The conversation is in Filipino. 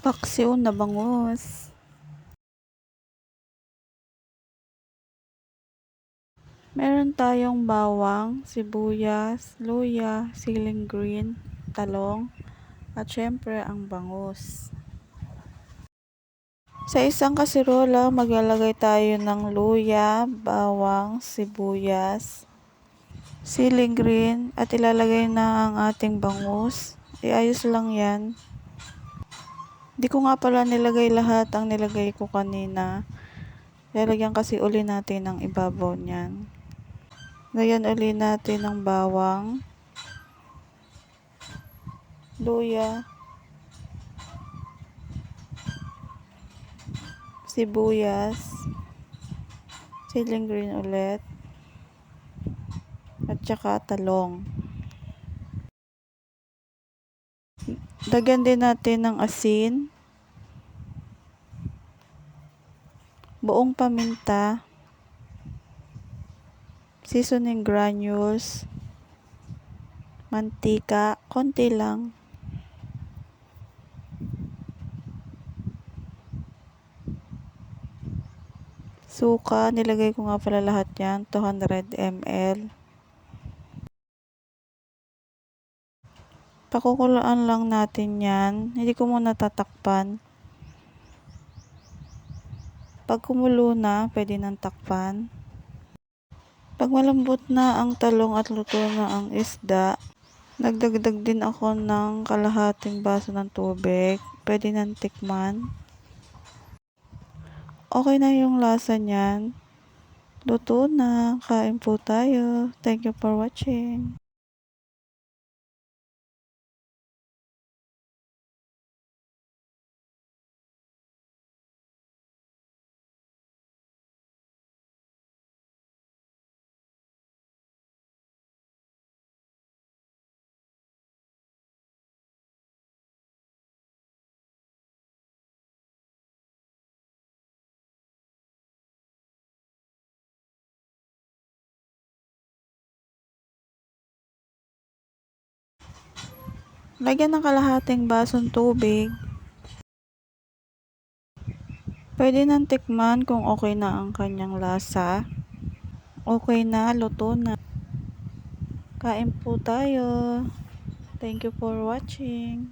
Paksiw na bangus. Meron tayong bawang, sibuyas, luya, siling green, talong, at syempre ang bangus. Sa isang kasirola, maglalagay tayo ng luya, bawang, sibuyas, siling green, at ilalagay na ang ating bangus. Iayos lang yan. Di ko nga pala nilagay lahat ang nilagay ko kanina. Lalagyan kasi uli natin ng ibabaw niyan. Lagyan uli natin ng bawang, luya, sibuyas, siling green ulit, at saka talong. Lagyan din natin ng asin, buong paminta, seasoning granules, mantika, konti lang, suka, nilagay ko nga pala lahat yan, 200 ml. Pakukulaan lang natin yan, hindi ko muna tatakpan. Pag kumulo na, pwede nang takpan. Pag malambot na ang talong at luto na ang isda, nagdagdag din ako ng kalahating baso ng tubig. Pwede nang tikman. Okay na yung lasa niyan. Luto na. Kain po tayo. Thank you for watching. Lagyan ng kalahating basong tubig. Pwede nang tikman kung okay na ang kanyang lasa. Okay na, luto na. Kain po tayo. Thank you for watching.